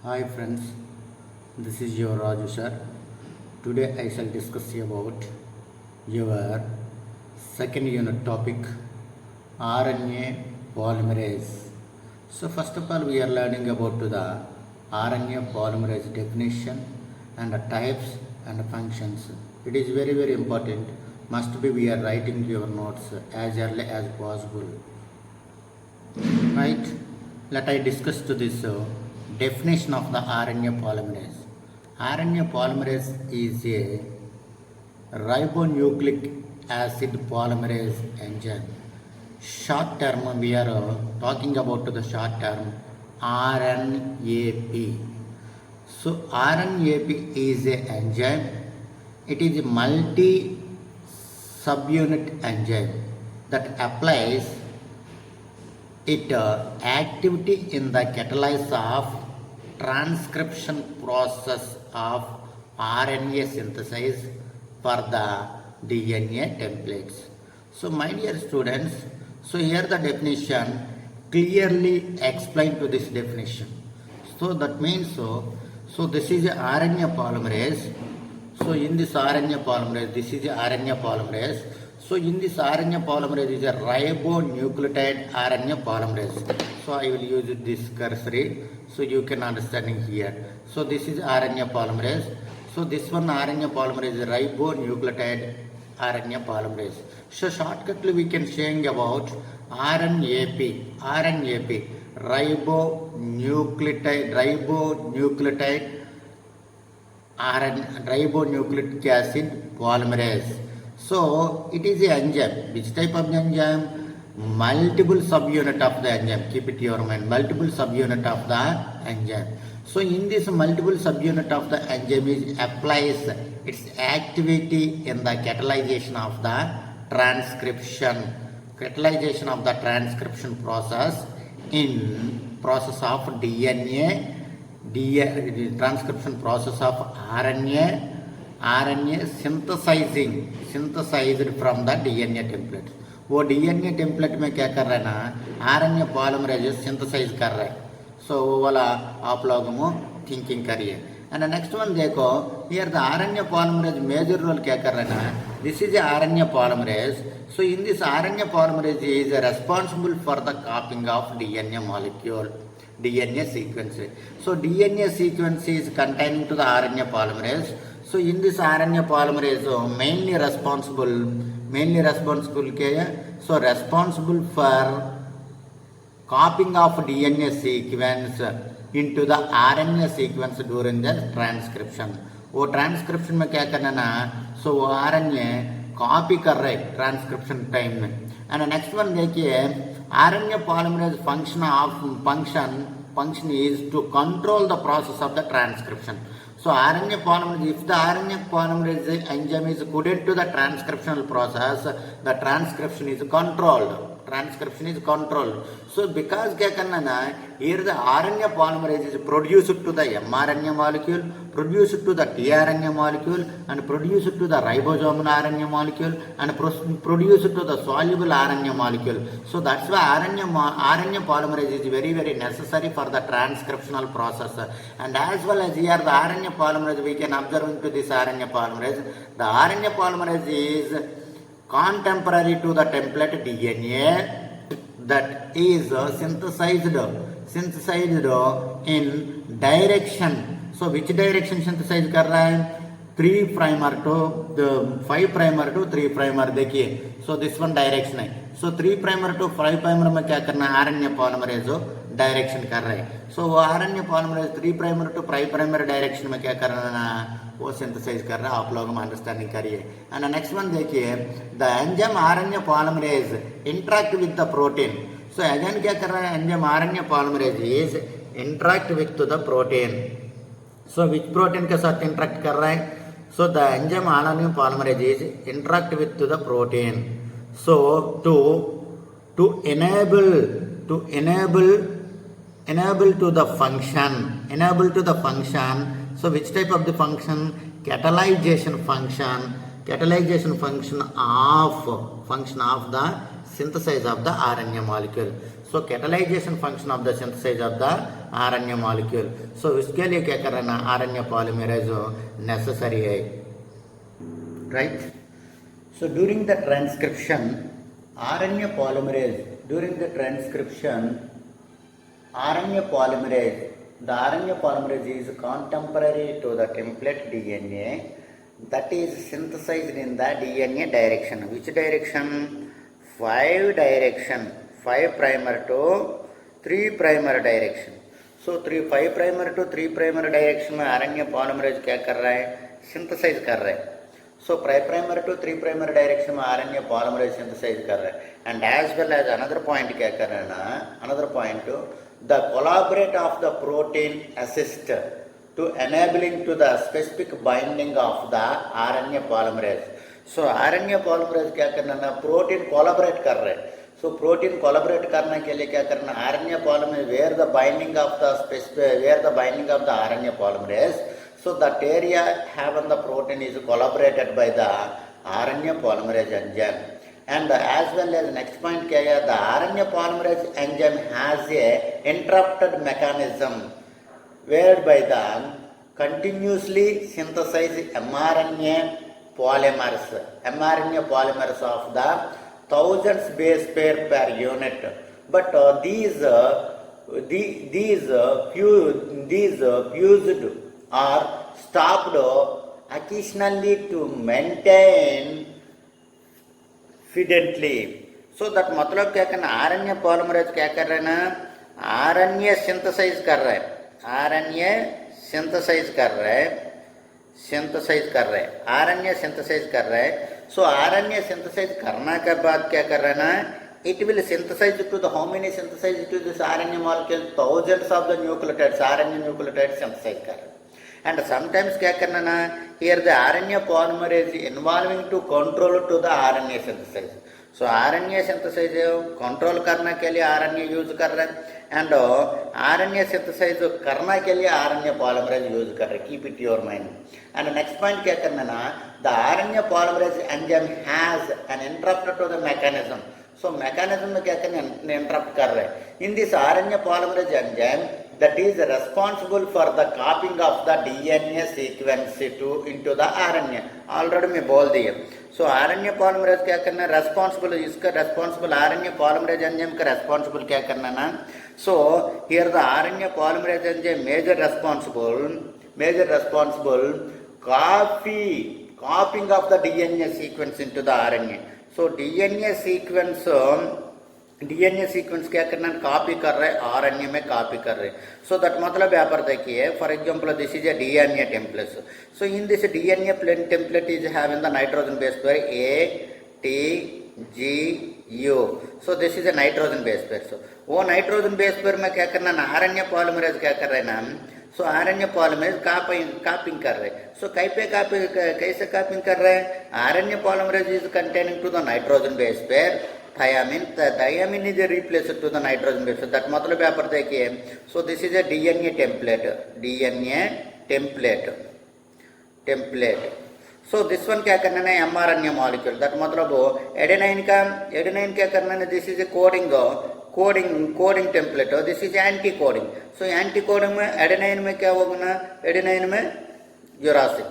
Hi friends, this is your Raju sir. Today I shall discuss about your second unit topic RNA polymerase. So first of all we are learning about the RNA polymerase definition and the types and functions. It is very important. Must be we are writing your notes as early as possible. Right? Let I discuss to this definition of the RNA polymerase. RNA polymerase is a ribonucleic acid polymerase enzyme. Short term, we are talking about the short term RNAP. So RNAP is a enzyme. It is a multi subunit enzyme that applies its activity in the catalysis of transcription process of RNA synthesis for the DNA templates. So my dear students, so here the definition clearly explained to this definition. So that means so this is a RNA polymerase. So in this RNA polymerase, this is a RNA polymerase. So in this RNA polymerase is a ribonucleotide RNA polymerase. So I will use this cursor so you can understanding here. So this is RNA polymerase. So this one RNA polymerase is ribonucleotide RNA polymerase. So shortcutly we can saying about RNAP, ribonucleic acid polymerase. So it is an enzyme. Which type of enzyme? Multiple subunit of the enzyme. Keep it in your mind. Multiple subunit of the enzyme. So in this multiple subunit of the enzyme is applies its activity in the catalyzation of the transcription. Catalyzation of the transcription process in process of DNA transcription process of RNA synthesized from the DNA template. वो DNA template में क्या कर रहा है ना RNA polymerase synthesize कर रहा है. So वो वाला आप लोगों को thinking करिए. And the next one देखो here the RNA polymerase major role क्या कर रहा है ना. This is a RNA polymerase. So in this RNA polymerase is responsible for the copying of DNA molecule. DNA sequence. So DNA sequence is containing to the RNA polymerase. So in this RNA polymerase mainly responsible so responsible for copying of DNA sequence into the RNA sequence during the transcription. वो transcription में क्या करना ना सो वो RNA copy कर रहे transcription time में. And next one देखिए RNA polymerase function is to control the process of the transcription. So RNA polymerase, if the RNA polymerase enzyme is coded to the transcriptional process, the transcription is controlled. So because क्या करना ना here the RNA polymerase is produced to the mRNA molecule, produced to the tRNA molecule, and produced to the ribosomal RNA molecule, and produced to the soluble RNA molecule. So that's why RNA polymerase is very necessary for the transcriptional process. And as well as here the RNA polymerase we can observe into this RNA polymerase. The RNA polymerase is contemporary to the template DNA that is synthesized in direction. So which direction synthesize कर रहा है 3' to 5' to 3' देखिए. So this one direction है. So 3' to 5' में क्या करना है RNA polymerase direction कर रहा है. So वो RNA polymerase 3' to 5' डायरेक्शन में क्या करना वो सिंथेसाइज कर रहा है. आप लोग अंडरस्टैंडिंग करिए. एंड नेक्स्ट वन देखिए the enzyme RNA polymerase interact with the protein. So again क्या कर रहा है enzyme RNA polymerase is interact with the protein. So which protein के साथ इंटरेक्ट कर रहा है. So the enzyme RNA polymerase is interact with the protein. So to enable to the function. So which type of the function? Catalyzation function of the synthesis of the RNA molecule. So so catalysation function of the synthesise of the RNA molecule. So इसके लिए क्या कर रहे हैं, RNA polymerase necessary है, right. So during the transcription, RNA polymerase, during the transcription, RNA polymerase, the RNA polymerase is contemporary to the template DNA that is synthesized in the DNA direction. Which direction? 5 direction, 5 primer to 3 primer direction. So 5 primer to 3 primer direction में RNA polymerase क्या कर रहा है, synthesize कर रहा है. So 5 primer to 3 primer direction में RNA polymerase synthesize कर रहा है. And as well as another point क्या कर रहा है ना, another point, the collaborate of the protein assist to enabling to the specific binding of the RNA polymerase. So RNA polymerase क्या करना ना, protein collaborate कर रहे हैं. So protein collaborate करने के लिए क्या करना, RNA polymerase where the binding of the RNA polymerase. So that area having the protein is collaborated by the RNA polymerase enzyme. And as well as next point क्या है, the RNA polymerase enzyme has a interrupted mechanism whereby the continuously synthesize mRNA polymers of the thousands base pair per unit. But these fused are stopped occasionally to maintain fidelity. So that मतलब क्या करना, RNA polymerase क्या कर रहे हैं ना, RNA synthesize कर रहा है, RNA synthesize कर रहा है, RNA synthesize कर रहा है. So RNA synthesize करना के बाद क्या कर रहा है ना, it will synthesize to the, how many synthesize to this RNA molecule, thousands of the nucleotides, RNA nucleotides synthesize कर रहा है. And sometimes क्या करना ना, here the RNA polymerase involving to control to the RNA synthesis. So RNA synthesis control करने के लिए RNA use कर रहे हैं, and RNA synthesis करने के लिए RNA polymerase use कर रहे हैं. Keep it your mind. And next point क्या करना ना, the RNA polymerase enzyme has an interrupt to the mechanism. So mechanism में क्या करना, interrupt कर रहे हैं. In this RNA polymerase enzyme that is responsible for the copying of the DNA sequence into the RNA. Already मैं बोल दिया. So RNA polymerase क्या करना, responsible, इसका responsible RNA polymerase enzyme का responsible क्या करना ना. So here the RNA polymerase enzyme major responsible copying of the DNA sequence into the RNA. So DNA sequence क्या करना, कॉपी कर रहे हैं, RNA में कॉपी कर रहे हैं. So that मतलब यहाँ पर देखिए, for example this is a DNA template. So in this DNA template is having the nitrogen base pair A, T, G, U. So this is a nitrogen base pair. So वो nitrogen base pair में क्या करना ना, RNA polymerase क्या कर रहे हैं ना, so RNA polymerase copying कर रहे हैं. So कैसे copying कर रहे हैं, RNA polymerase is containing to the nitrogen base pair thiamine. The thiamine is replaced to the nitrogen base. So that मतलब यहाँ पर देखिए, so this is a DNA template. So this one क्या करना है, mRNA molecule. that मतलब वो adenine क्या करना है, this is a coding template. This is anti-coding. So anti-coding में adenine में क्या होगा ना, adenine में uracil,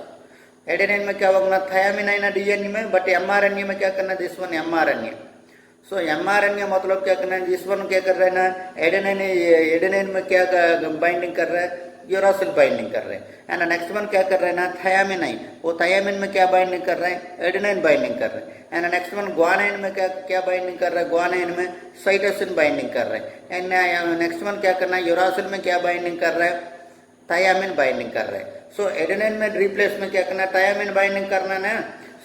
adenine में क्या होगा ना, thiamine है ना DNA में, but mRNA में क्या करना, this one mRNA. So mRNA मतलब क्या करना है, जिस वन क्या कर रहा है ना, एडेनाइन में क्या बाइंडिंग कर रहा है, यूरासिल बाइंडिंग कर रहे हैं. एंड नेक्स्ट वन क्या कर रहा है ना, थायामिन, वो थायामिन में क्या बाइंडिंग कर रहा है, एडेनाइन बाइंडिंग कर रहा है. एंड नेक्स्ट वन ग्वानाइन में क्या बाइंडिंग कर रहा है, ग्वानाइन में साइटोसिन बाइंडिंग कर रहा है. एंड नेक्स्ट वन क्या करना है, यूरासिल में क्या बाइंडिंग कर रहा है, थायामिन बाइंडिंग कर रहा है. सो एडेनाइन में रिप्लेस में क्या करना है, थायामिन बाइंडिंग करना ना.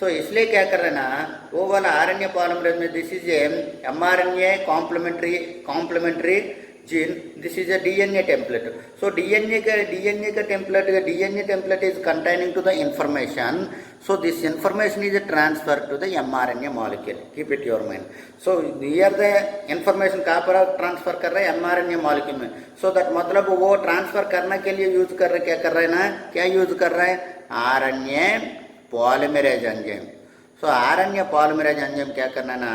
सो इसलिए क्या कर रहे हैं ना, वो वाला RNA पॉलीमरेज में this is mRNA complementary gene, this is a DNA template. So DNA template is containing to the information. So this information is transferred to the mRNA molecule. Keep it your mind. So here the information कहाँ पर transfer कर रहे हैं, mRNA molecule में. So that मतलब वो transfer करने के लिए यूज कर रहे, क्या कर रहे हैं ना, क्या यूज कर रहे हैं, RNA पॉलीमरेज एंजाइम. सो RNA पॉलीमरेज एंजाइम क्या करना ना,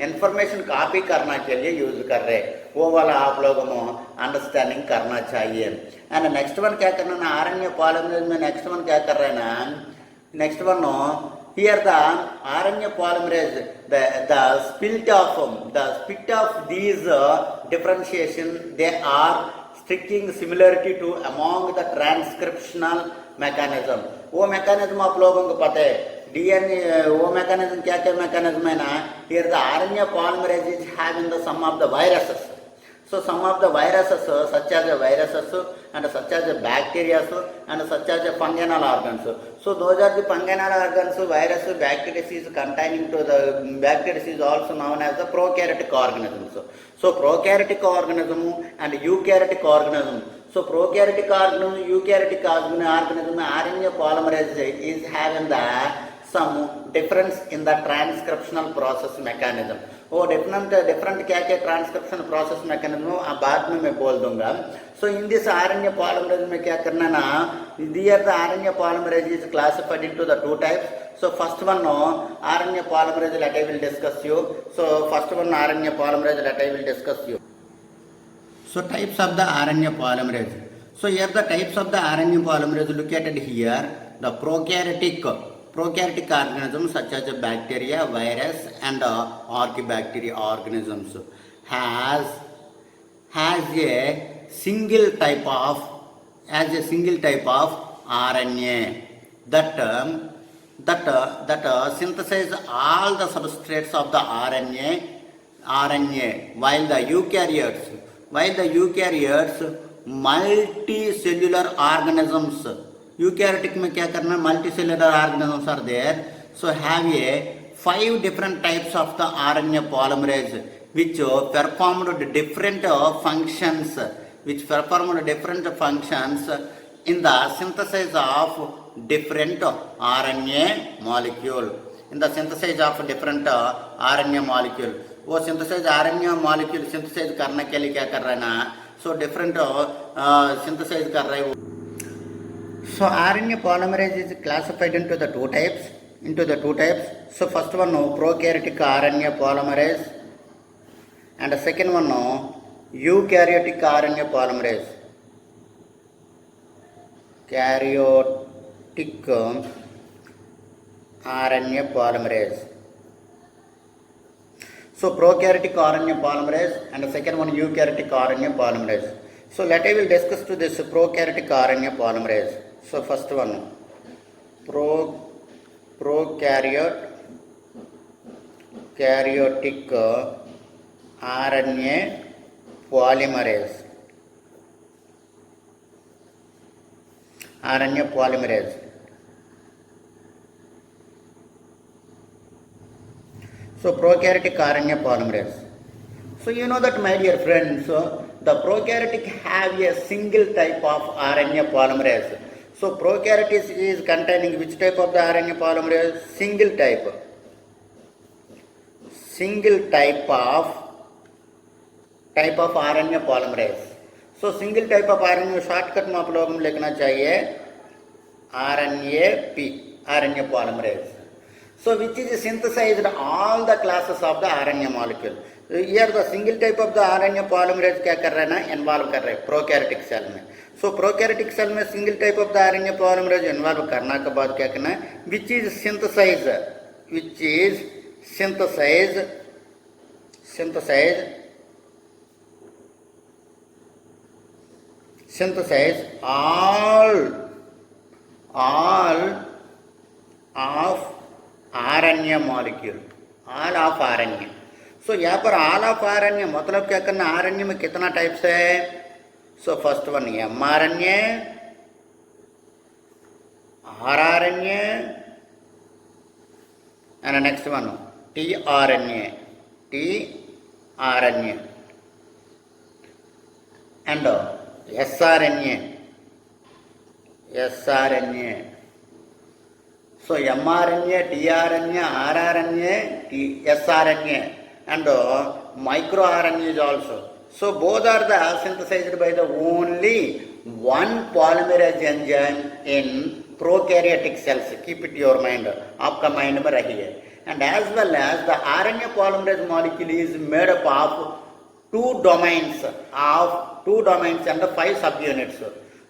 इंफॉर्मेशन कॉपी करने के लिए यूज कर रहे हैं. वो वाला आप लोगों को अंडरस्टैंडिंग करना चाहिए। एंड नेक्स्ट वन क्या करना ना, आरएनए पॉलीमरेज में नेक्स्ट वन क्या कर रहे हैं ना, next one no, here the RNA polymerase, the split of these differentiation, they are striking similarity to among the transcriptional mechanism। वो मैकेनिज्म आप लोगों को पता है, डीएनए वो मैकेनिज्म क्या क्या मैकेनिज्म है ना, here the RNA polymerase is having the some of the viruses। So some of the viruses such as viruses and such as bacteria and such as fungal organs. So those are the fungal organs, virus, bacteria is containing to the bacteria is also known as the prokaryotic organisms. So prokaryotic organism and eukaryotic organism. So prokaryotic organism, eukaryotic organism, RNA polymerase is having the some difference in the transcriptional process mechanism। वो different क्या क्या transcription process mechanism बाद में मैं बोल दूंगा। So in this RNA polymerase में क्या करना ना, there the RNA polymerase is classified into the two types. So first one RNA polymerase that I will discuss you. So first one RNA polymerase that I will discuss you. So types of the RNA polymerase. So here the types of the RNA polymerase located here. The prokaryotic organisms such as bacteria, virus and archaebacteria organisms has a single type of RNA that synthesize all the substrates of the RNA while the eukaryotes multicellular organisms, eukaryotic में क्या करना, multicellular organisms are there, so have a 5 different types of the RNA polymerase which performed different functions in the synthesis of different RNA molecule, वो synthesise RNA molecule synthesise करने के लिए क्या कर रहा है ना, सो डिफरेंट सिंथेसाइज कर रहा है वो। सो RNA polymerase is classified into the two types. So first one prokaryotic RNA polymerase and second one eukaryotic RNA polymerase. Karyotic RNA polymerase. So prokaryotic RNA polymerase and the second one eukaryotic RNA polymerase. So let I will discuss to this prokaryotic RNA polymerase. So first one prokaryotic RNA polymerase. So prokaryotic RNA polymerase. So you know that, my dear friends, the prokaryotic have a single type of RNA polymerase. So prokaryotic is containing which type of the RNA polymerase? Single type of RNA polymerase. So single type of RNA shortcut में आप लोगों को लिखना चाहिए RNA polymerase. So which is synthesized all the classes of the RNA molecule. Here the single type of the RNA polymerase क्या कर रहा है ना, इन्वॉल्व कर रहा है प्रोकैरियोटिक सेल में. So प्रोकैरियोटिक सेल में single type of the RNA polymerase involve करने के बाद क्या करना है, which is synthesize all of RNA molecule, all of RNA. So यहाँ पर all of RNA मतलब क्या करना, RNA में कितना टाइप्स है. So first one mRNA, rRNA, and the next one tRNA, and sRNA. So mRNA, tRNA, rRNA, sRNA, and microRNA is also. So both are the synthesized by the only one polymerase enzyme in prokaryotic cells. Keep it your mind. आपका mind में रही है. And as well as the RNA polymerase molecule is made up of two domains and 5 subunits.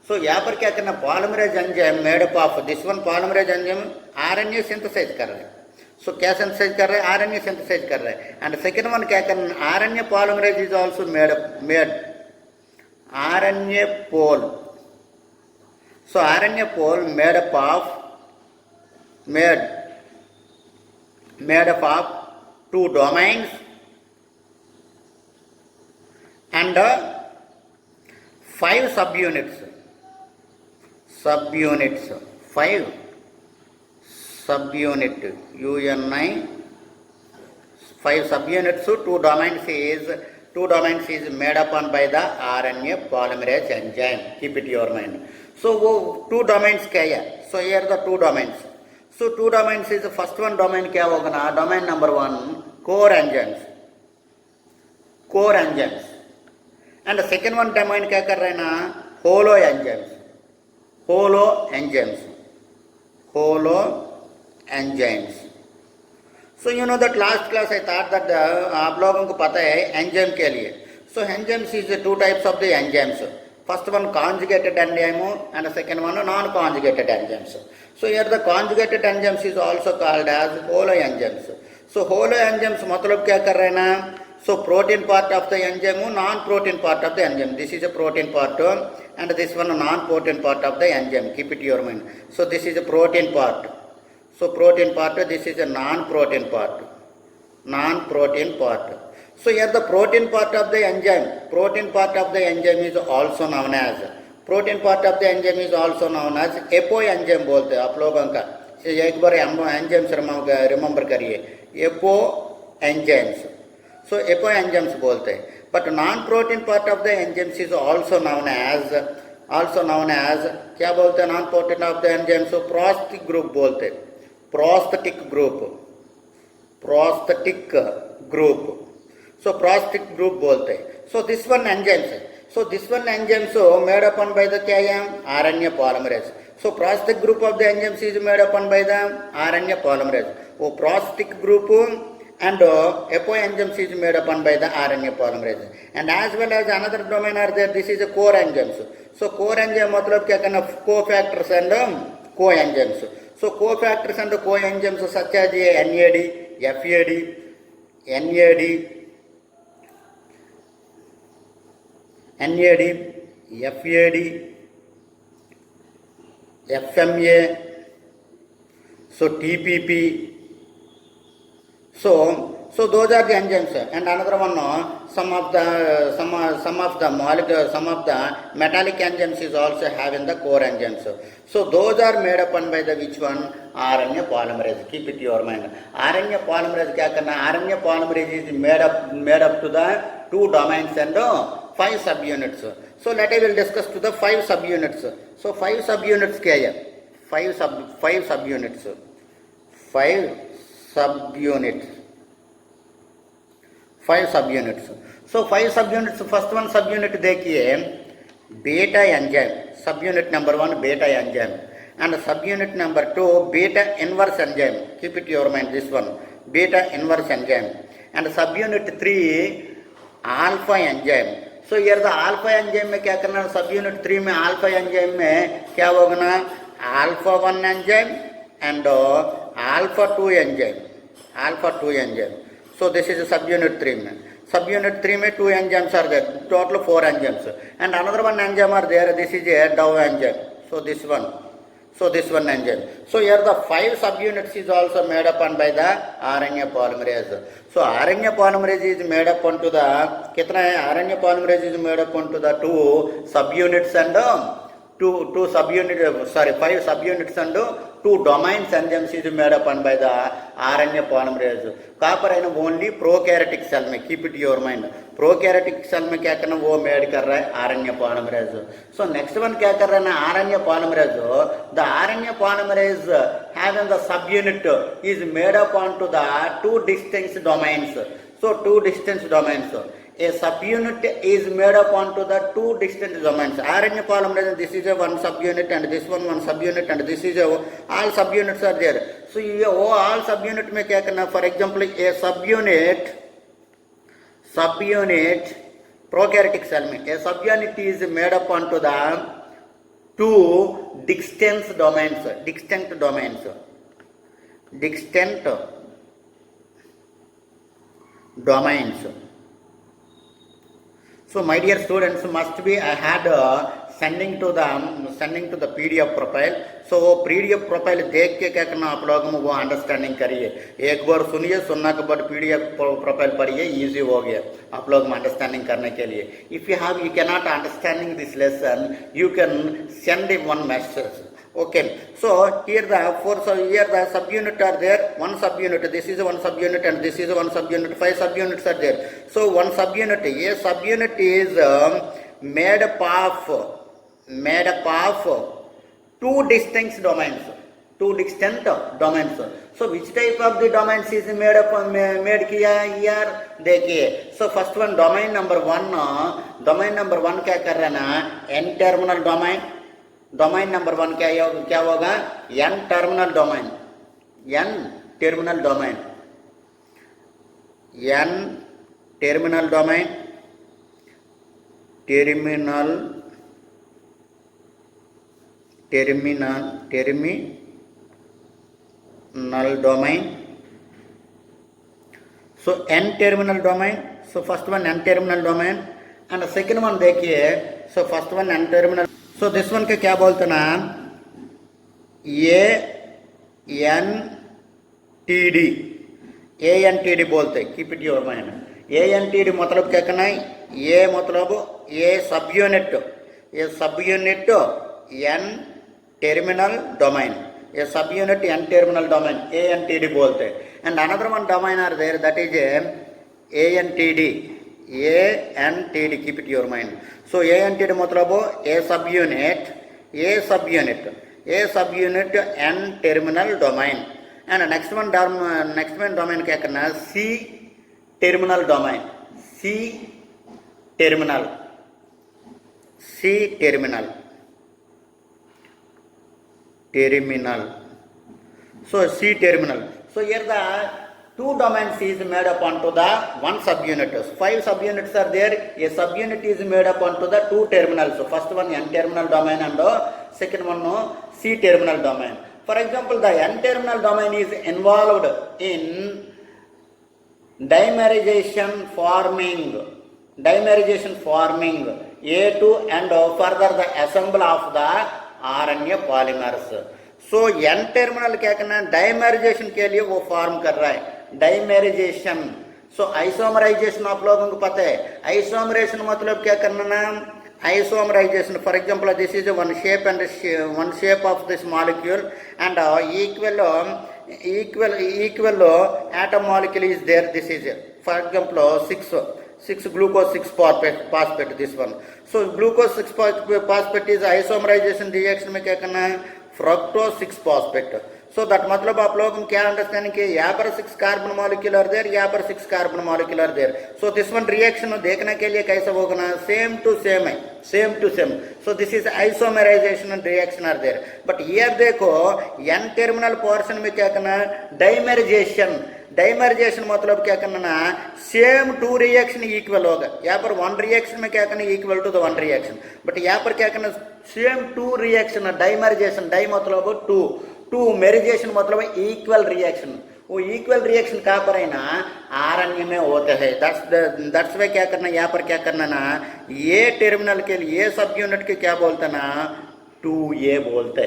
So यहाँ पर क्या करना, polymerase enzyme made up of this one polymerase enzyme RNA synthesize कर रहा है. So क्या synthesize कर रहा है, RNA synthesize कर रहा है. And second one क्या करना, RNA polymerase is also made RNA pole. So RNA pole made up of two domains and 5 subunits. 5 subunit UNI 5 subunits. Two domains is made upon by the RNA polymerase enzyme. Keep it in your mind. So वो 2 domains क्या है? So here the 2 domains. So 2 domains is the first one domain क्या होगा ना? Domain number 1 core enzymes. And the second one domain क्या कर रहे हैं ना? Holo enzymes. So you know that last class I thought that आप लोगों को पता है enzyme के लिए. So enzymes is 2 types of the enzymes. First one conjugated enzyme and the second one non-conjugated enzymes. So here the conjugated enzymes is also called as holo enzymes. So holo enzymes मतलब क्या कर रहे हैं ना? So protein part of the enzyme, non-protein part of the enzyme. This is a protein part and this one a non-protein part of the enzyme. Keep it in your mind. So this is a protein part. So protein part, this is a non-protein part. So here the protein part of the enzyme is also known as apoenzyme बोलते हैं आप लोगों का. एक बार enzymes remember करिए, apoenzymes. So apoenzymes बोलते हैं. But non protein part of the enzymes is also known as क्या बोलते हैं non protein of the enzymes? Prosthetic group बोलते हैं. Prosthetic group. So prosthetic group बोलते हैं. So this one enzymes made upon by the क्या है? RNA polymerase. So prosthetic group of the enzymes is made upon by the RNA polymerase. वो prosthetic group and apo enzymes is made upon by the RNA polymerase. And as well as another domain are there. This is a core enzymes. So core enzyme मतलब क्या करना? Cofactors and coenzymes. So cofactors and coenzymes such as NAD, FAD, FMA, so TPP. So those are the enzymes. And another one, some of the metallic enzymes is also having the core enzymes. So those are made upon by the which one? RNA polymerase. Keep it in your mind. RNA polymerase क्या करना? RNA polymerase is made up to the 2 domains and 5 subunits. So let I will discuss to the 5 subunits. So 5 subunits क्या है? 5 subunits. So 5 subunits. First one subunit देखिए, beta enzyme. Subunit number 1 beta enzyme. And subunit number 2 beta inverse enzyme. Keep it in your mind, this one beta inverse enzyme. And subunit 3 alpha enzyme. So here the alpha enzyme में क्या करना? subunit 3 में alpha enzyme में क्या होगा ना? alpha 1 enzyme and alpha 2 enzyme. So this is subunit 3 में. Subunit 3 में 2 enzymes are there. Total 4 enzymes. And another one enzyme are there. This is a Dow enzyme. So this one enzyme. So here the 5 subunits is also made upon by the RNA polymerase. So RNA polymerase is made up onto the कितना है? RNA polymerase is made up onto the 2 subunits and 5 subunits and 2 domains enzymes is made upon by the RNA polymerase. कहाँ पर है ना? Only prokaryotic cell में. Keep it in your mind. Prokaryotic cell में क्या करना? वो made कर रहा है RNA polymerase. So next one क्या कर रहा है ना? RNA polymerase. The RNA polymerase having the subunit is made up onto the 2 distinct domains. So 2 distinct domains. A subunit is made up onto the 2 distinct domains. RNA polymerase, this is a 1 subunit and this one subunit and this is all subunits are there. So all subunit में क्या करना? For example, a subunit prokaryotic cell में a subunit is made up onto the two distinct domains. So my dear students, must be I had sending to the PDF profile. So वो PDF profile देख के क्या करना आप लोगों में वो अंडरस्टैंडिंग करिए, एक बार सुनिए, सुनने के बाद PDF प्रोफाइल पढ़िए, इजी हो गया आप लोग में अंडरस्टैंडिंग करने के लिए. If you cannot understanding this lesson, you can send one message. Okay, so here the subunit are there, one subunit, this is one subunit and this is one subunit, 5 subunits are there. So one subunit, a subunit is made up of two distinct domains. So which type of the domains is made here? देखिए, so first one domain number one क्या कर रहा है ना, n terminal domain. Domain number 1 क्या होगा, n terminal domain, terminal domain. So n terminal domain. So first one n terminal domain and the second one देखिए, so first one n terminal. So this one के क्या बोलते ना, ANTD बोलते, keep it your mind. ANTD मतलब क्या करना है, ये मतलब ये सब यूनिट n terminal domain, ये सब unit n terminal domain, ANTD बोलते. And another one domain are there, that is ANTD, keep it your mind. So ANTD मतलब a subunit n terminal domain. And next one domain क्या करना है, C terminal domain. So C terminal. So here the two domains is made up onto the one subunit. 5 subunits are there. A subunit is made up onto the two terminals. So first one n terminal domain and second one C terminal domain. For example, the n terminal domain is involved in dimerization forming A2 and further the assembly of the RNA polymers. So n terminal क्या करना है, डाइमेराइजेशन के लिए वो form कर रहा है, डाइमेराइजेशन. सो isomerisation आप लोगों को पता है, आइसोमरेशन मतलब क्या करना ना, isomerisation. For example this is one shape of this molecule and equal atom molecule is there. This is for example 6 glucose 6 phosphate, this one. So glucose 6 phosphate is isomerization reaction में क्या करना है, fructose 6 phosphate. So that मतलब आप लोग क्या understand किए, यहाँ पर 6 कार्बन मॉलिक्यूल आर देयर, यहाँ पर 6 carbon molecule are there. So this one reaction देखने के लिए कैसा होगा ना, सेम टू सेम है, same to same. So this is isomerization reaction are there. But here देखो एन टर्मिनल पोर्शन में क्या करना है, डाइमेराइजेशन मतलब क्या करना ना, सेम टू रिएक्शन इक्वल होगा. यहाँ पर वन रिएक्शन में क्या करना, equal to the one reaction. But यहाँ पर क्या करना, same to reaction, dimerization, di मतलब टू मेरिजेशन मतलब इक्वल रिएक्शन. वो इक्वल रिएक्शन कहाँ पर है ना, आरएनए में होते हैं. दैट्स वे क्या करना, यहाँ पर क्या करना ना, ये टर्मिनल के लिए सब यूनिट के क्या बोलते ना, 2A बोलते,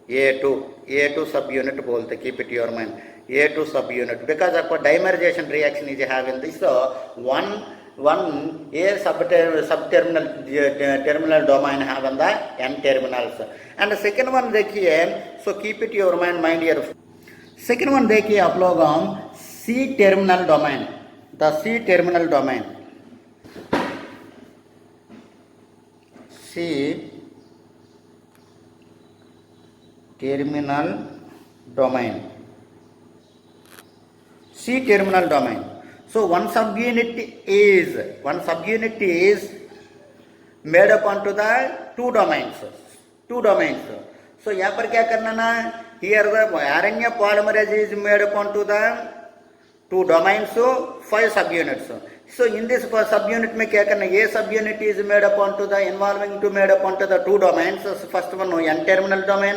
A2 सब यूनिट बोलते. Keep it your mind, A2 सब यूनिट, बिकॉज आपको dimerisation reaction is having this one A terminal domain have on the n terminals. And the second one देखिए, so keep it your mind dear. Second one देखिए आप लोग C terminal domain, the C terminal domain, C terminal domain. So one subunit is made up onto the two domains. So यहाँ पर क्या करना ना, here the RNA polymerase is made up onto the two domains, so 5 subunits. So in this subunit में क्या करना है? A subunit is made up onto the involving to made up onto the two domains. So first one N-terminal domain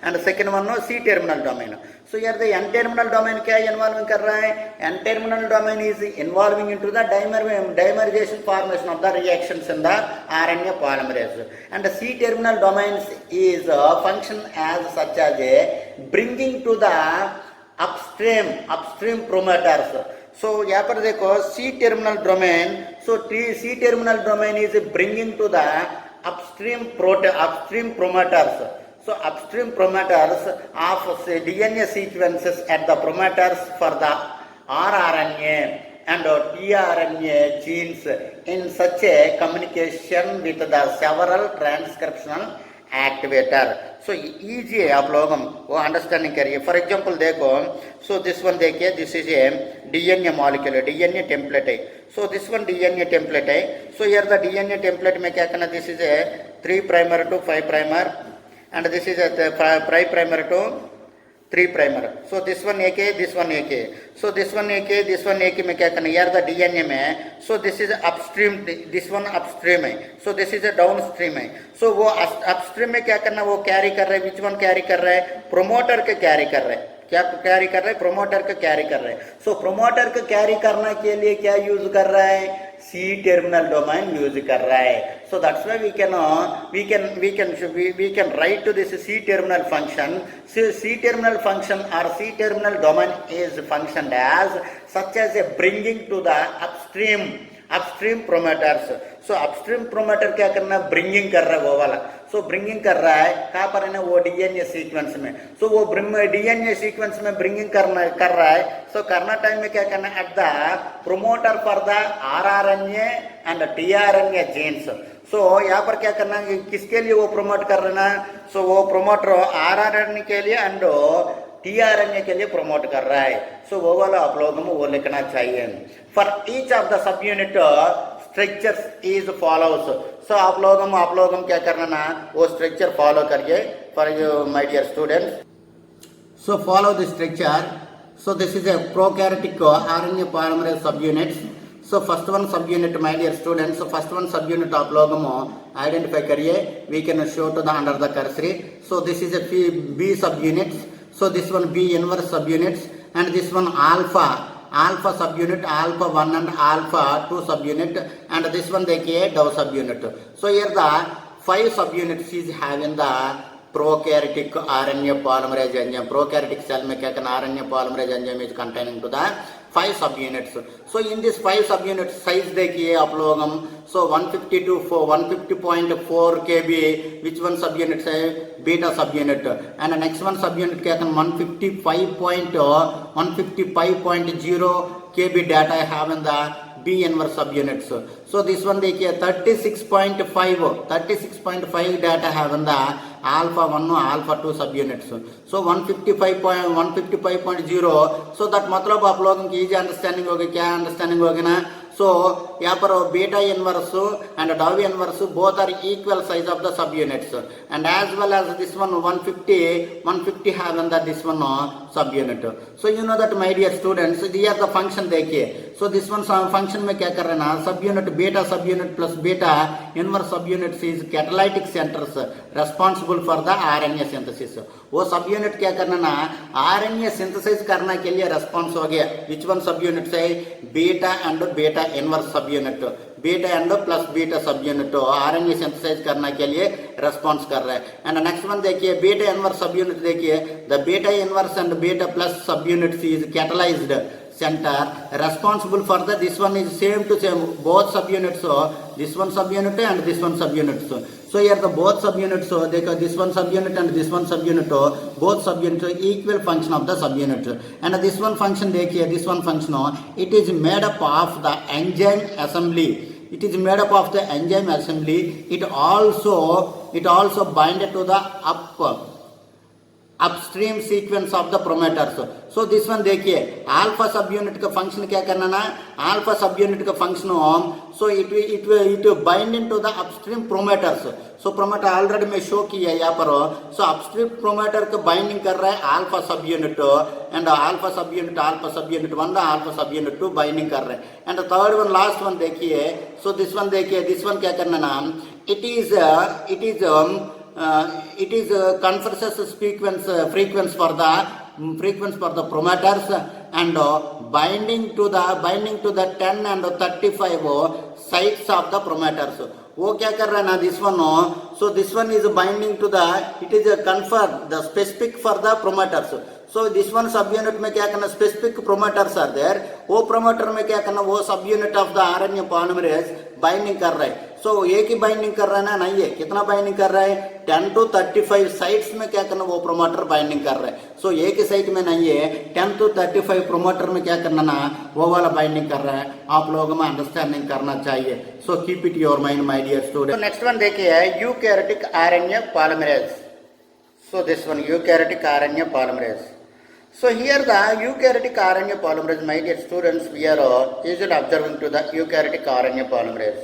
and second one C-terminal domain. So here the N-terminal domain क्या involving कर रहा है? N-terminal domain is involving into the dimerization formation of the reactions in the RNA polymerase. And the C-terminal domains is function as such as a bringing to the upstream promoters. So यहाँ पर देखो C terminal domain. So C terminal domain is bringing to the upstream promoters. So upstream promoters of DNA sequences at the promoters for the rRNA and tRNA genes in such a communication with the several transcriptional activator. So easy है आप लोग वो understanding करिए. For example देखो, so this one देखिए, this is a DNA molecule है, DNA template है. So this one DNA template है. So here the DNA template में क्या करना, this is a 3' to 5' and this is a 5' to 3'. So this one AK, this one AK. So this one AK, this one AK में क्या करना, यार the DNA में. So this is upstream, this one upstream है. So this is a downstream है. So वो upstream में क्या करना, वो कैरी कर रहा है. which one कैरी कर रहा है? प्रोमोटर के कैरी कर रहा है. क्या कैरी कर रहा है? प्रोमोटर का कैरी कर रहा है. सो प्रोमोटर का कैरी करने के लिए क्या यूज कर रहा है? C terminal domain यूज कर रहा है. So that's why we can write to this C terminal function. So C terminal function or C terminal domain is functioned as such as a bringing to the upstream promoters. So upstream promoter क्या करना, bringing कर रहा है वो वाला. सो bringing कर रहा है कहाँ पर है ना, वो डीएनए सीक्वेंस में. सो वो डीएनए सीक्वेंस में ब्रिंगिंग कर रहा है. सो करना टाइम में क्या करना, at the promoter for the rRNA and tRNA genes. So यहाँ पर क्या करना, किसके लिए वो प्रमोट कर रहा है? सो वो प्रोमोटर आरआरएनए के लिए एंड टीआरएनए के लिए प्रमोट कर रहा है. सो वो वाला आप लोगों को वो लिखना चाहिए. For each of the subunit structures is follows. So आप लोगों क्या करना ना, वो स्ट्रक्चर फॉलो करिए for you my dear students. So follow the structure. So this is a prokaryotic RNA polymerase subunits. So first one subunit my dear students, first one subunit आप लोगों identify करिए. We can show to the under the cursory. So this is a B सब units. So this one B inverse subunits and this one alpha subunit, alpha 1 and alpha 2 subunit and this one देखिए dou subunit. So here the 5 subunits is having the prokaryotic RNA polymerase enzyme. Prokaryotic cell में क्या करना, RNA polymerase enzyme is containing to the 5 subunits. So in this 5 subunits size देखिए आप लोग हम. So 150 to 150.4 kb which one subunit है, beta subunit and next one subunit क्या करना 155.0 kb data I have in the B inverse subunits. So this one देखिए 36.5 data have in the alpha 1 alpha 2 subunits. So 155.0. So that मतलब आप लोगों की easy understanding होगी. क्या अंडरस्टैंडिंग होगी ना. So यहाँ पर beta inverse and dou inverse both are equal size of the subunits and as well as this one 150 have in that this one subunit. So you know that my dear students, here the function देखिए. So this one function में क्या कर रहे हैं ना, subunit beta subunit plus beta inverse subunits is catalytic centers responsible for the RNA synthesis. वो subunit क्या करना ना, RNA synthesis करने के लिए response हो गया. Which one subunit है? Beta and beta inverse subunit. Beta and plus beta subunit RNA synthesize करने के लिए रेस्पॉन्स कर रहा है. एंड नेक्स्ट वन देखिए, बीटा इनवर्स सबयूनिट देखिए, the beta inverse and beta plus subunit is catalyzed center responsible for the this one is same to same both subunits. So this one subunit and this one subunit. So here the both subunits, so this one subunit and this one subunit, both subunits equal function of the subunit. And this one function देखिए, this one function it is made up of the enzyme assembly. It is made up of the enzyme assembly. It also bind to the upstream sequence of the promoters. So this one देखिए alpha subunit का function क्या करना ना, alpha subunit का function so it binding to the upstream promoters. So promoter already मैं show किया यहाँ पर. सो अपस्ट्रीम प्रोमोटर का बाइंडिंग कर रहा है alpha subunit and alpha subunit 1 alpha subunit 2 binding कर रहे हैं. And third one last one देखिए. सो दिस वन देखिए, दिस वन क्या करना ना, it is converses frequency for the promoters and binding to the 10 and 35 sites of the promoters. वो क्या कर रहा है ना, this one. So this one is binding to the, it is confirm the specific for the promoters. So this one subunit में क्या करना, specific promoters are there. वो प्रोमोटर में क्या करना, वो subunit of the RNA polymerase binding कर रहा है. सो एक ही बाइंडिंग कर रहा है ना, नहीं है, कितना बाइंडिंग कर रहा है, 10 to 35 साइट्स में क्या करना, वो प्रोमोटर बाइंडिंग कर रहा है. सो एक ही साइट में नहीं है, 10 to 35 प्रोमोटर में क्या करना ना, वो वाला बाइंडिंग कर रहा है. आप लोगों में अंडरस्टैंडिंग करना चाहिए. So keep it your mind my dear student. Next one देखिए eukaryotic RNA polymerase. So this one eukaryotic RNA polymerase. So here the eukaryotic RNA polymerase, my dear students, we are usually observing to the eukaryotic RNA polymerase.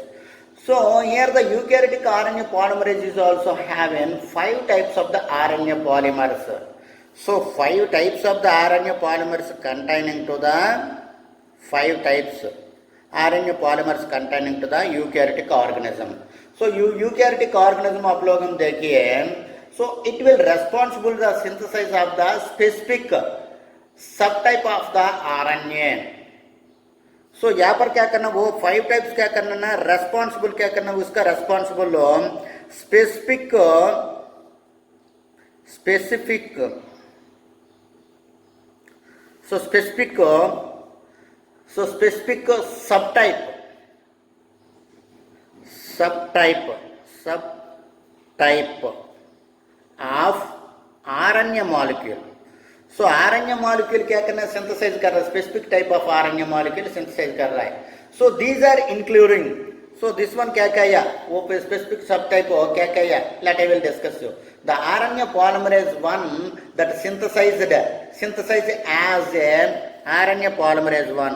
So here the eukaryotic RNA polymerase is also having 5 types of the RNA polymers. So 5 types of the RNA polymers containing to the 5 types RNA polymers containing to the eukaryotic organism. So eukaryotic organism आप लोग हम देखिए. So it will responsible the synthesis of the specific subtype of the RNA. So यहाँ पर क्या करना, वो 5 types क्या करना ना, रेस्पॉन्सिबल क्या करना, उसका responsible specific subtype of RNA molecule. So RNA molecule क्या करना है, सिंथेसाइज कर रहा है, specific type of RNA molecule synthesise कर रहा है. So these are including. So this one क्या क्या, वो स्पेसिफिक सब टाइप हो क्या क्या, let I will discuss you. The RNA polymerase 1 that synthesized as a RNA polymerase 1,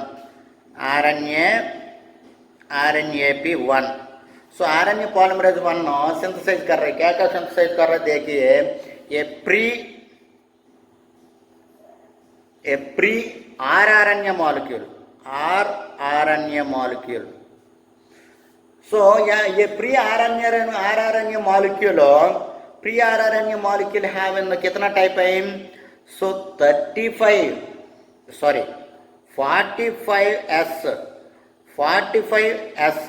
RNAP1. So RNA polymerase 1 synthesize कर रहे हैं, क्या क्या सिंथेसाइज कर रहे हैं देखिए. ए प्री आरआरएनए मॉलिक्यूल. सो ये प्री आरआरएनए मॉलिक्यूल हैविंग कितना टाइप है. सो 45S.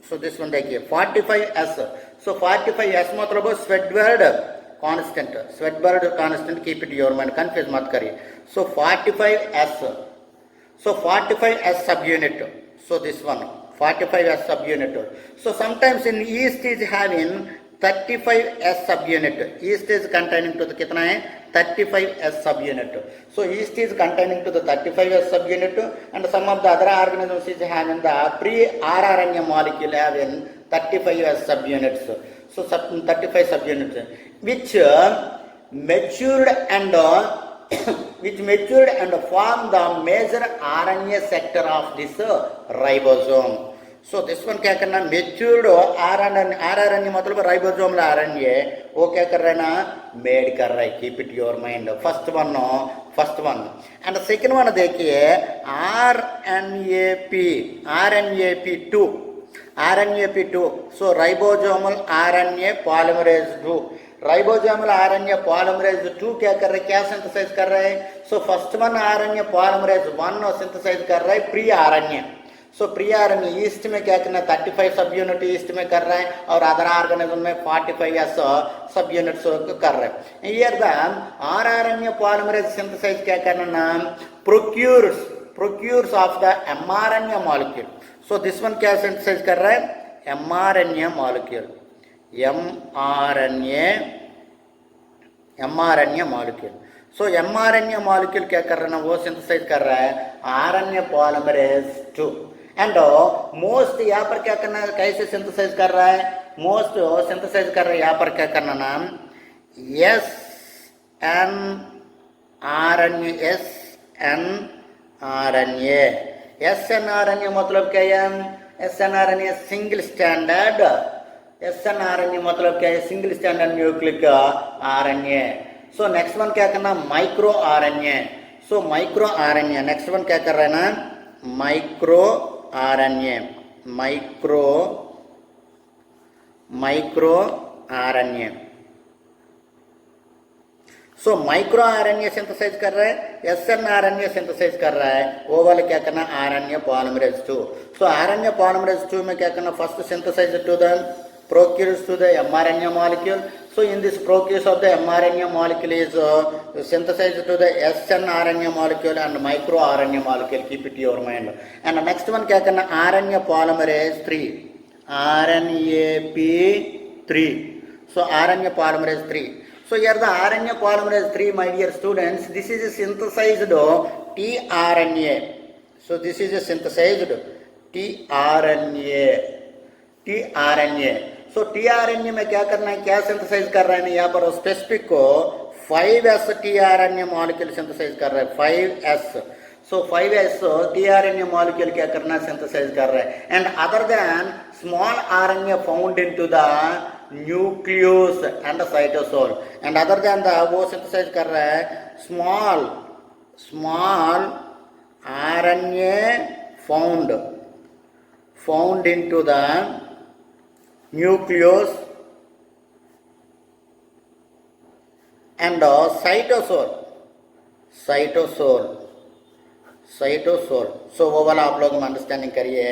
सो दिस वन देखिए 45S. सो 45S मतलब Svedberg constant. Keep it your mind, confuse मत करिए. सो 45S. सो 45S सब unit. So this one 45S सब unit. So sometimes in east is having 35S सब unit. East is containing to the कितना है, 35S सब unit. So yeast is containing to the 35S subunit and some of the other organisms is having the pre-rRNA molecule having 35S subunits. So 35 subunits which matured and form the major RNA sector of this ribosome. So this one क्या करना, matured rRNA मतलब ribosomal RNA वो क्या कर रहा है ना, made कर रहा है. Keep it your mind. First one and second one देखिए RNAP2. So ribosomal RNA polymerase 2. Ribosomal RNA polymerase 2 क्या कर रहा है, क्या सिंथेसाइज कर रहा है. So first one RNA polymerase 1 synthesize कर रहा है pre RNA. So pre RNA yeast में क्या करना है, 35 सब यूनिट ईस्ट में कर रहा है और अदर ऑर्गेनिज्म में 45S सब यूनिट्स कर रहा है. Here the rRNA polymerase synthesise क्या करना ना, precursors of the mRNA molecule. So this one क्या सिंथेसाइज कर रहा है, mRNA molecule. So mRNA molecule क्या कर रहा है ना, वो सिंथेसाइज कर रहा है RNA पॉलीमरेज 2. एंड मोस्ट यहाँ पर क्या करना है, कैसे सिंथेसाइज कर रहा है, मोस्ट सिंथेसाइज कर रहा है यहाँ पर क्या करना ना, N RNA S N RNA S N RNA मतलब क्या है S N RNA single standard S N RNA मतलब क्या है single standard nucleic RNA so next one क्या करना micro RNA so micro RNA next one क्या कर रहा है ना micro RNA micro micro RNA so micro RNA synthesize कर रहा है एसएन आरएनए सिंथेसाइज कर रहा है वो वाला क्या करना RNA polymerase 2 so RNA polymerase 2 में क्या करना first synthesize to the procures to the mRNA molecule so in this procuse of the mRNA molecule is synthesized to the snRNA molecule and micro RNA molecule keep it in your mind and the next one क्या करना RNA polymerase 3 RNAP3 so RNA polymerase 3 so here the RNA polymerase 3 my dear students this is a synthesized tRNA so this is a synthesized tRNA tRNA so tRNA में क्या करना है क्या synthesise कर रहा है ना यहाँ पर स्पेसिफिक को 5s tRNA मॉलिक्यूल सिंथेसाइज कर रहा है 5s सो 5s tRNA मॉलिक्यूल क्या करना है सिंथेसाइज कर रहा है and other than small RNA found into the nucleus and cytosol and other than the वो सिंथेसाइज कर रहा है small RNA found into the nucleus and cytosol so वो वाला आप लोग अंडरस्टैंडिंग करिए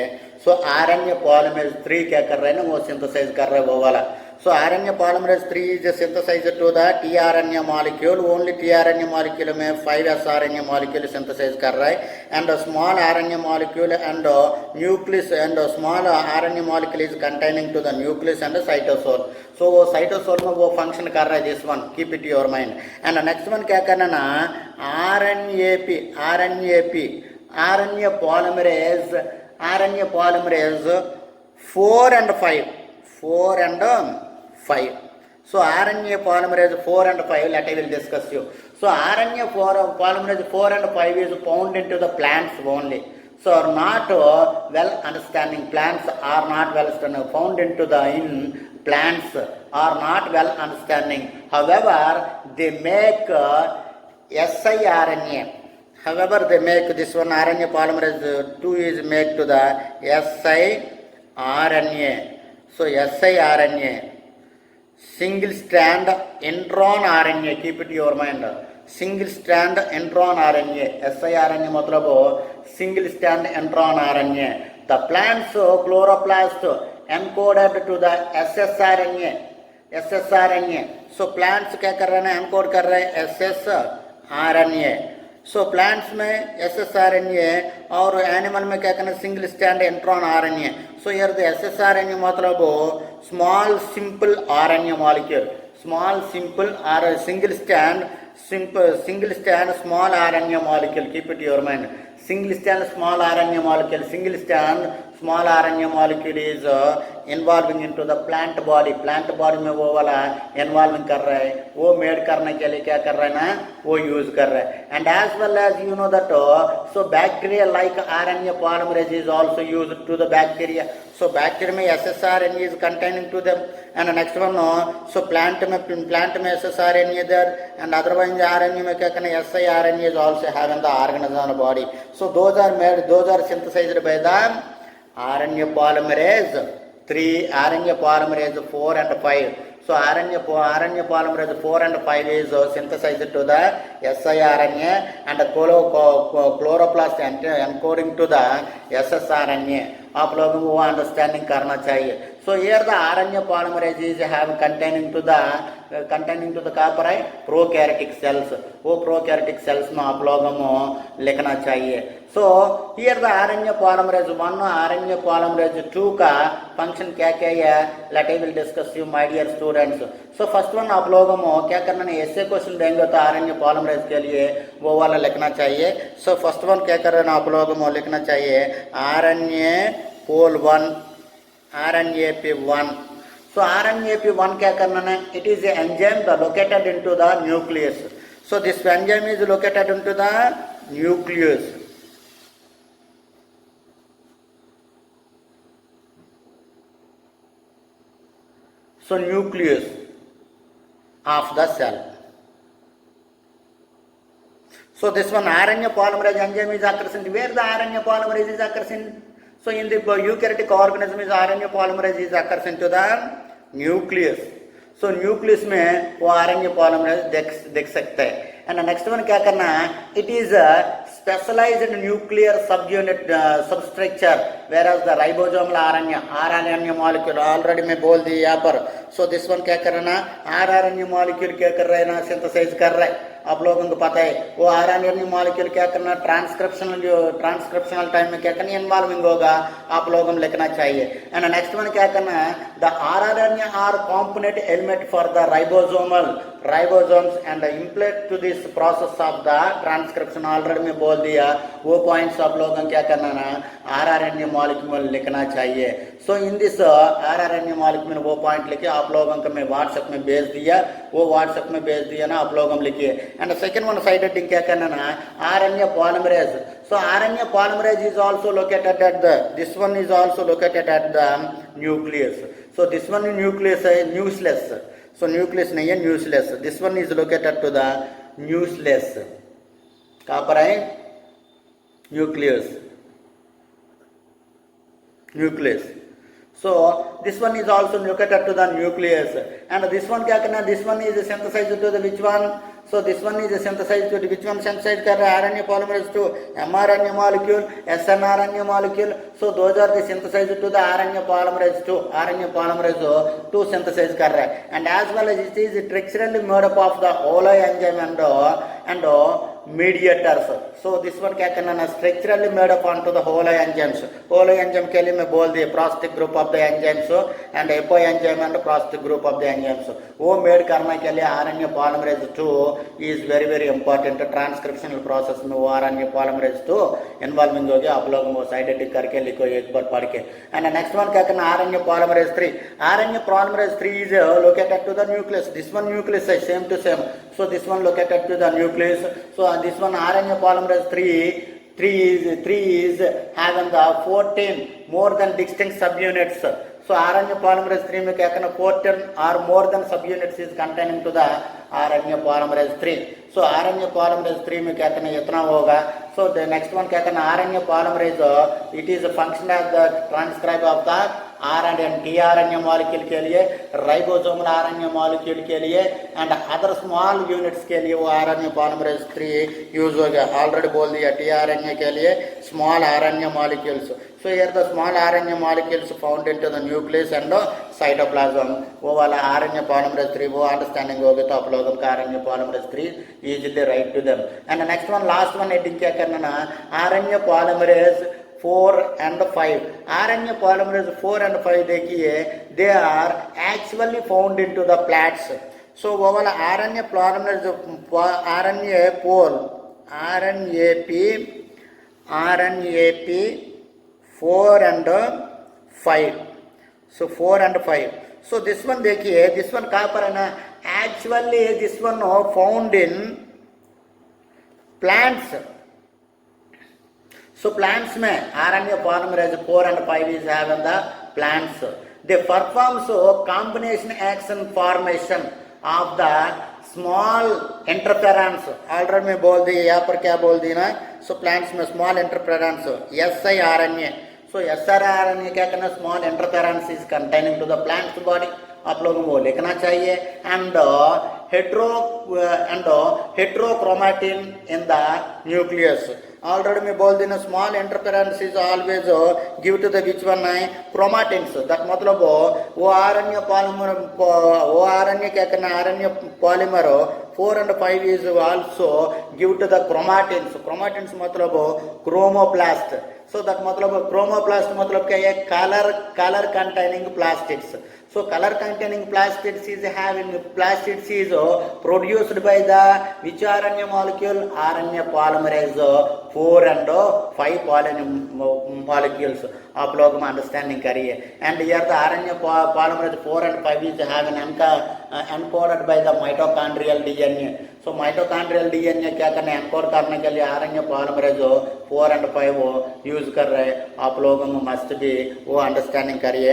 सो आरएनए पॉलीमरेज 3 क्या कर रहे हैं ना वो सिंथेसाइज कर रहे हैं वो वाला so RNA polymerase 3 is synthesised to the tRNA molecule only tRNA molecule में 5s RNA मॉलिक्यूल सिंथेसाइज कर रहा है and small RNA molecule and nucleus and small RNA molecule is containing to the nucleus and cytosol so वो cytosol में वो function कर रहा है this one keep it your mind and next one क्या करना ना RNA polymerase 4 and 5 so RNA polymerase 4 and 5 that I will discuss you so RNA polymerase 4 and 5 is found into the plants only so are not well understanding plants are not well understanding found into the in plants are not well understanding however they make siRNA however they make this one RNA polymerase 2 is made to the siRNA so siRNA single strand intron RNA keep it in your mind single strand intron RNA siRNA मतलब single strand intron RNA the plant's chloroplast encoded to the ssRNA so plants क्या कर रहे हैं encode कर रहे हैं ssRNA so plants में ssRNA और एनिमल में क्या करना single stand intron RNA so here the ssRNA मतलब small simple RNA molecule small simple single stand small RNA molecule keep it your mind single strand small RNA molecule small RNA molecule is involving into the plant body में वो वाला involving कर रहा है वो made करने के लिए क्या कर रहा है ना वो यूज कर रहा है and as well as you know that so bacteria like RNA polymerase is also used to the bacteria so bacteria में ssRNA is containing to them and next one so plant में ssRNA there and otherwise RNA में क्या करना siRNA is also having the organism body so those are synthesized by the RNA polymerase 3 RNA polymerase 4 and 5 so RNA polymerase 4 and 5 is synthesized to the siRNA and chloroplast encoding to the ssRNA आप लोगों को वो understanding करना चाहिए सो here the RNA polymerase is have containing to the कहाँ पर है prokaryotic cells वो प्रोकैरियोटिक सेल्स में आप लोगों को लिखना चाहिए सो here the RNA polymerase 1 RNA polymerase 2 का फंक्शन क्या क्या है let I will discuss you my dear students so first one आप लोगों को क्या करना है ऐसे क्वेश्चन देंगे तो RNA polymerase के लिए वो वाला लिखना चाहिए सो फर्स्ट वन क्या कर रहे हैं आप लोगों को लिखना चाहिए RNA pol 1 RNAP1 so RNAP1 क्या करना है it is enzyme the located into the nucleus So this enzyme is located into the nucleus. So nucleus of the cell. So this one RNA polymerase enzyme is occurs. Where the RNA polymerase is occurs in? So in the eukaryotic organism is RNA polymerase is occurs into the nucleus. So nucleus में वो RNA polymerase देख सकते हैं. And the next one क्या करना है? It is a specialized nuclear subunit substructure, whereas the ribosomal RNA molecule already मैं बोल दी यहाँ पर. So this one क्या करना? RNA molecule क्या कर रहा है ना? Synthesize कर रहा है. आप लोगों को पता है वो आरएनए मॉलिक्यूल क्या करना, ट्रांसक्रिप्शनल टाइम में क्या करना, इन्वॉल्विंग होगा, आप लोगों को लिखना चाहिए. एंड नेक्स्ट वन क्या करना है, the RNA are component element for the ribosomes and implete to this process of the transcription. Already मैं बोल दिया वो पॉइंट्स आप लोगों को क्या करना ना, आरएनए मॉलिक्यूल लिखना चाहिए. सो इन दिस आरएनए मॉलिक्यूल वो पॉइंट लिखे आप लोगों को मैं व्हाट्सएप में भेज दिया, वो व्हाट्सएप में भेज दिया ना, आप लोगों लिखिए. And the second one side heading क्या करना ना, RNA polymerase. So RNA polymerase is also located at the, this one is also located at the nucleus. So this one nucleus is nucleus. So nucleus नहीं है, nucleus. This one is located to the nucleus. कहाँ पर है? Nucleus. So this one is also located to the nucleus. And this one क्या करना, this one is synthesized to the which one? So this one is synthesized to which one synthesized कर रहा है, RNA polymerase to mRNA molecule, snRNA molecule. So those are the synthesized to the RNA polymerase to synthesize कर रहा है. And as well as it is structurally made up of the Oloi enzyme and mediators. So this one क्या करना ना, structurally made up onto the Oloi enzymes. Oloi enzyme के लिए मैं बोल दिया prosthetic group of the enzymes and apo enzyme and prosthetic group of the enzymes. वो made करने के लिए RNA polymerase 2 is very important. Transcriptional process में वो RNA polymerase 2 इन्वॉल्विंग हो गया. आप लोग वो साइड एडिट करके लिखो एक बार पढ़ के. एंड नेक्स्ट वन क्या करना, RNA polymerase 3. RNA polymerase 3 is located to the nucleus. This one nucleus is same to same. So this one located to the nucleus. So this one RNA polymerase 3 is having the 14 more than distinct subunits. So RNA polymerase 3 में क्या करना, 14 or more than subunits is containing to the RNA polymerase 3. So RNA polymerase 3 में क्या करना, इतना होगा. So the next one क्या करना, RNA polymerase it is a function of the transcribe of the RNA and tRNA molecule के लिए, ribosomal RNA molecule के लिए and other small units के लिए वो RNA polymerase 3 यूज हो गया. ऑलरेडी बोल दिया tRNA के लिए small RNA molecules. So here the small RNA molecules found into the nucleus and cytoplasm. वो वाला RNA polymerase 3 वो अंडरस्टैंडिंग हो गया तो आप लोगों का RNA polymerase 3 easily write to them. And the next one last one heading क्या करना ना, RNA polymerase 4 and 5. RNA polymerase 4 and 5 देखिए, they are actually found into the plants. So वो वाला RNA polymerase RNAP 4 and 5. So 4 and 5. So this one देखिए, this one कहाँ पर है ना, actually this one found in plants. So plants में RNA polymerase 4 and 5 is having the plants. They perform so combination action formation of the small interference. Already मैं बोल दी, यहाँ पर क्या बोल दी ना, so plants में small interference siRNA. So siRNA क्या करना, small interference is containing to the plant's body. आप लोगों को लिखना चाहिए. And heterochromatin in the nucleus. Already मैं बोल देना, small interference is always give to the which one है, chromatins. That मतलब वो RNA polymer, वो RNA क्या करना, RNA polymer 4 and 5 is also give to the chromatins. Chromatins मतलब chromoplast. So that मतलब chromoplast मतलब क्या है, color containing plastids. So color containing plastids is produced by the which RNA molecule, RNA polymerase 4 and 5 molecules. आप लोग understanding करिए. And here the RNA polymerase 4 and 5 is having encoded by the mitochondrial DNA. So mitochondrial DNA क्या करने encode करने के लिए RNA polymerase 4 and 5 use कर रहे हैं. आप लोग मस्ट भी वो अंडरस्टैंडिंग करिए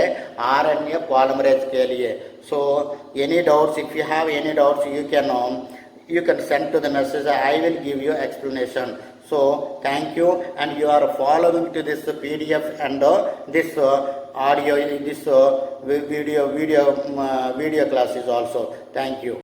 RNA polymerase के लिए. So any doubts, if you have any doubts, you can send to the message. I will give you explanation. So thank you, and you are following to this PDF and this audio, this video classes also. Thank you.